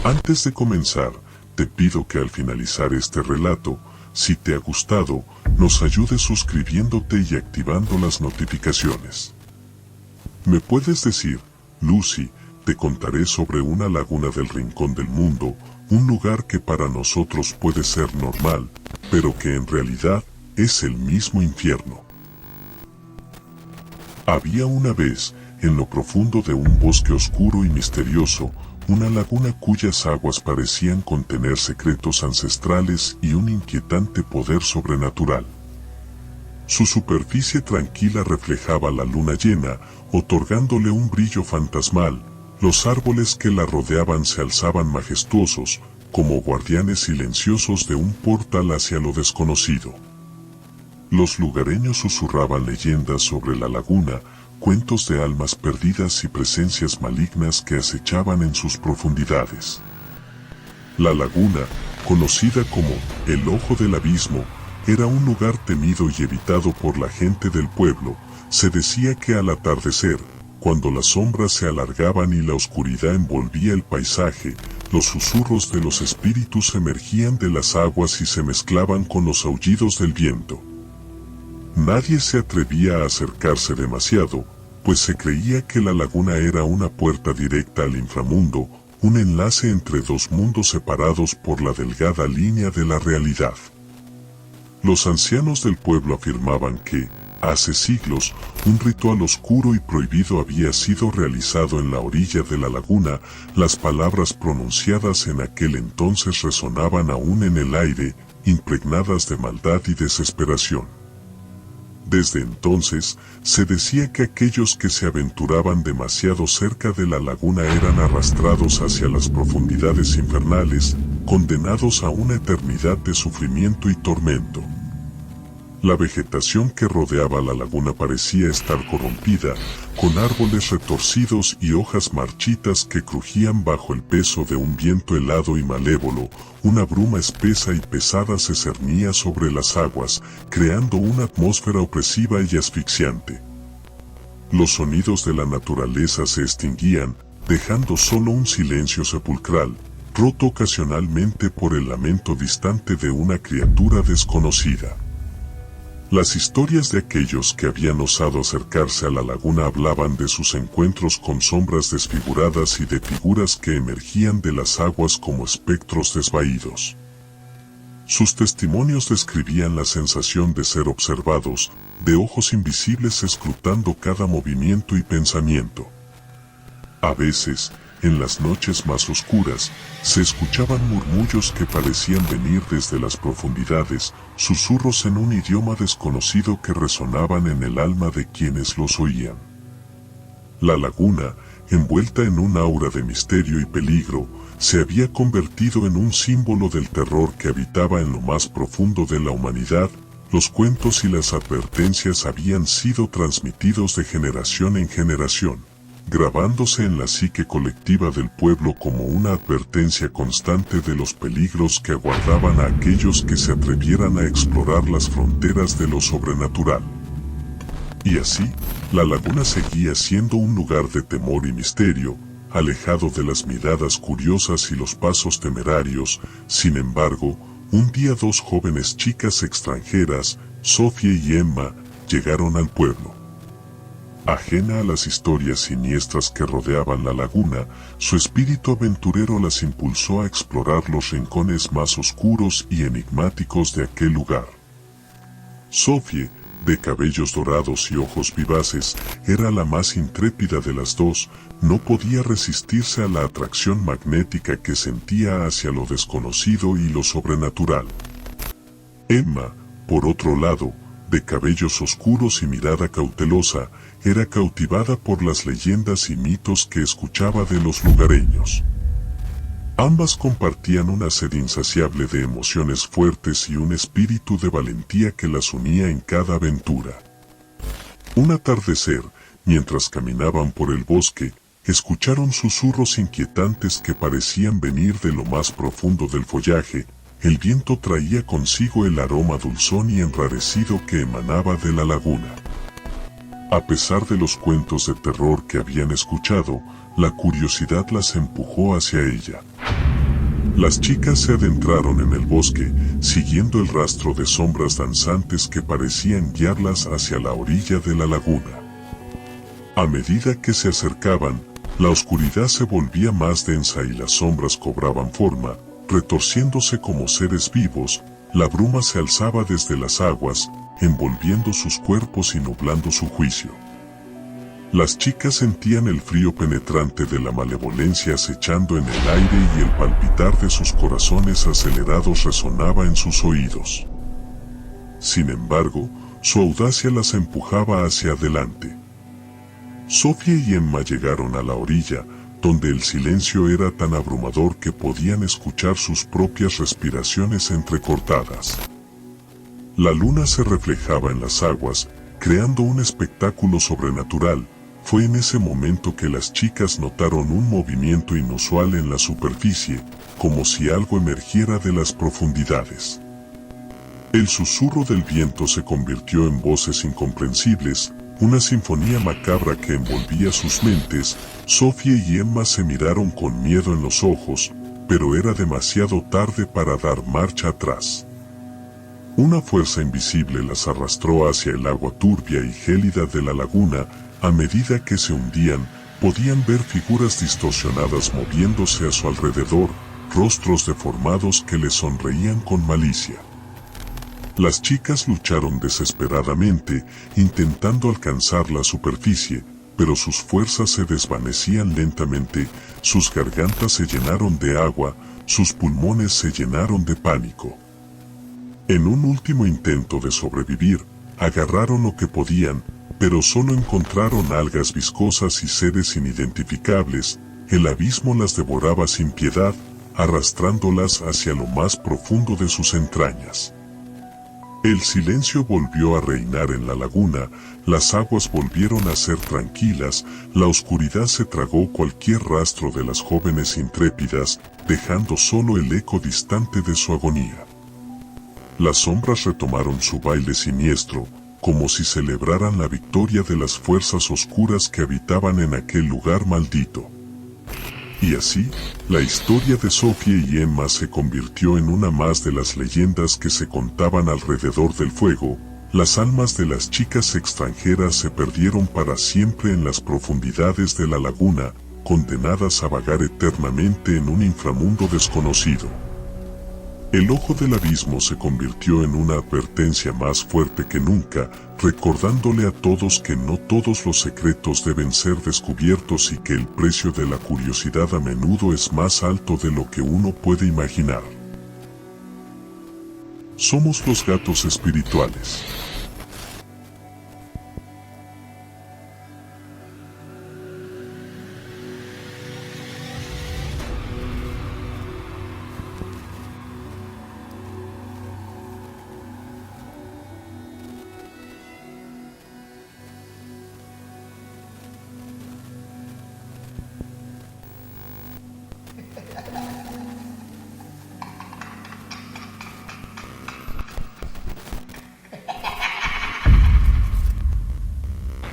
Antes de comenzar, te pido que al finalizar este relato, si te ha gustado, nos ayudes suscribiéndote y activando las notificaciones. ¿Me puedes decir, Lucy, te contaré sobre una laguna del rincón del mundo, un lugar que para nosotros puede ser normal, pero que en realidad es el mismo infierno? Había una vez, en lo profundo de un bosque oscuro y misterioso, una laguna cuyas aguas parecían contener secretos ancestrales y un inquietante poder sobrenatural. Su superficie tranquila reflejaba la luna llena, otorgándole un brillo fantasmal. Los árboles que la rodeaban se alzaban majestuosos, como guardianes silenciosos de un portal hacia lo desconocido. Los lugareños susurraban leyendas sobre la laguna, cuentos de almas perdidas y presencias malignas que acechaban en sus profundidades. La laguna, conocida como el Ojo del Abismo, era un lugar temido y evitado por la gente del pueblo. Se decía que al atardecer, cuando las sombras se alargaban y la oscuridad envolvía el paisaje, los susurros de los espíritus emergían de las aguas y se mezclaban con los aullidos del viento. Nadie se atrevía a acercarse demasiado, pues se creía que la laguna era una puerta directa al inframundo, un enlace entre dos mundos separados por la delgada línea de la realidad. Los ancianos del pueblo afirmaban que, hace siglos, un ritual oscuro y prohibido había sido realizado en la orilla de la laguna. Las palabras pronunciadas en aquel entonces resonaban aún en el aire, impregnadas de maldad y desesperación. Desde entonces, se decía que aquellos que se aventuraban demasiado cerca de la laguna eran arrastrados hacia las profundidades infernales, condenados a una eternidad de sufrimiento y tormento. La vegetación que rodeaba la laguna parecía estar corrompida, con árboles retorcidos y hojas marchitas que crujían bajo el peso de un viento helado y malévolo. Una bruma espesa y pesada se cernía sobre las aguas, creando una atmósfera opresiva y asfixiante. Los sonidos de la naturaleza se extinguían, dejando solo un silencio sepulcral, roto ocasionalmente por el lamento distante de una criatura desconocida. Las historias de aquellos que habían osado acercarse a la laguna hablaban de sus encuentros con sombras desfiguradas y de figuras que emergían de las aguas como espectros desvaídos. Sus testimonios describían la sensación de ser observados, de ojos invisibles escrutando cada movimiento y pensamiento. A veces, en las noches más oscuras, se escuchaban murmullos que parecían venir desde las profundidades, susurros en un idioma desconocido que resonaban en el alma de quienes los oían. La laguna, envuelta en un aura de misterio y peligro, se había convertido en un símbolo del terror que habitaba en lo más profundo de la humanidad. Los cuentos y las advertencias habían sido transmitidos de generación en generación, grabándose en la psique colectiva del pueblo como una advertencia constante de los peligros que aguardaban a aquellos que se atrevieran a explorar las fronteras de lo sobrenatural. Y así, la laguna seguía siendo un lugar de temor y misterio, alejado de las miradas curiosas y los pasos temerarios. Sin embargo, un día dos jóvenes chicas extranjeras, Sophie y Emma, llegaron al pueblo. Ajena a las historias siniestras que rodeaban la laguna, su espíritu aventurero las impulsó a explorar los rincones más oscuros y enigmáticos de aquel lugar. Sophie, de cabellos dorados y ojos vivaces, era la más intrépida de las dos. No podía resistirse a la atracción magnética que sentía hacia lo desconocido y lo sobrenatural. Emma, por otro lado, de cabellos oscuros y mirada cautelosa, era cautivada por las leyendas y mitos que escuchaba de los lugareños. Ambas compartían una sed insaciable de emociones fuertes y un espíritu de valentía que las unía en cada aventura. Un atardecer, mientras caminaban por el bosque, escucharon susurros inquietantes que parecían venir de lo más profundo del follaje. El viento traía consigo el aroma dulzón y enrarecido que emanaba de la laguna. A pesar de los cuentos de terror que habían escuchado, la curiosidad las empujó hacia ella. Las chicas se adentraron en el bosque, siguiendo el rastro de sombras danzantes que parecían guiarlas hacia la orilla de la laguna. A medida que se acercaban, la oscuridad se volvía más densa y las sombras cobraban forma, retorciéndose como seres vivos. La bruma se alzaba desde las aguas, envolviendo sus cuerpos y nublando su juicio. Las chicas sentían el frío penetrante de la malevolencia acechando en el aire y el palpitar de sus corazones acelerados resonaba en sus oídos. Sin embargo, su audacia las empujaba hacia adelante. Sofía y Emma llegaron a la orilla, donde el silencio era tan abrumador que podían escuchar sus propias respiraciones entrecortadas. La luna se reflejaba en las aguas, creando un espectáculo sobrenatural. Fue en ese momento que las chicas notaron un movimiento inusual en la superficie, como si algo emergiera de las profundidades. El susurro del viento se convirtió en voces incomprensibles, una sinfonía macabra que envolvía sus mentes. Sofía y Emma se miraron con miedo en los ojos, pero era demasiado tarde para dar marcha atrás. Una fuerza invisible las arrastró hacia el agua turbia y gélida de la laguna. A medida que se hundían, podían ver figuras distorsionadas moviéndose a su alrededor, rostros deformados que les sonreían con malicia. Las chicas lucharon desesperadamente, intentando alcanzar la superficie, pero sus fuerzas se desvanecían lentamente, sus gargantas se llenaron de agua, sus pulmones se llenaron de pánico. En un último intento de sobrevivir, agarraron lo que podían, pero solo encontraron algas viscosas y seres inidentificables. El abismo las devoraba sin piedad, arrastrándolas hacia lo más profundo de sus entrañas. El silencio volvió a reinar en la laguna, las aguas volvieron a ser tranquilas, la oscuridad se tragó cualquier rastro de las jóvenes intrépidas, dejando solo el eco distante de su agonía. Las sombras retomaron su baile siniestro, como si celebraran la victoria de las fuerzas oscuras que habitaban en aquel lugar maldito. Y así, la historia de Sofía y Emma se convirtió en una más de las leyendas que se contaban alrededor del fuego. Las almas de las chicas extranjeras se perdieron para siempre en las profundidades de la laguna, condenadas a vagar eternamente en un inframundo desconocido. El ojo del abismo se convirtió en una advertencia más fuerte que nunca, recordándole a todos que no todos los secretos deben ser descubiertos y que el precio de la curiosidad a menudo es más alto de lo que uno puede imaginar. Somos los gatos espirituales.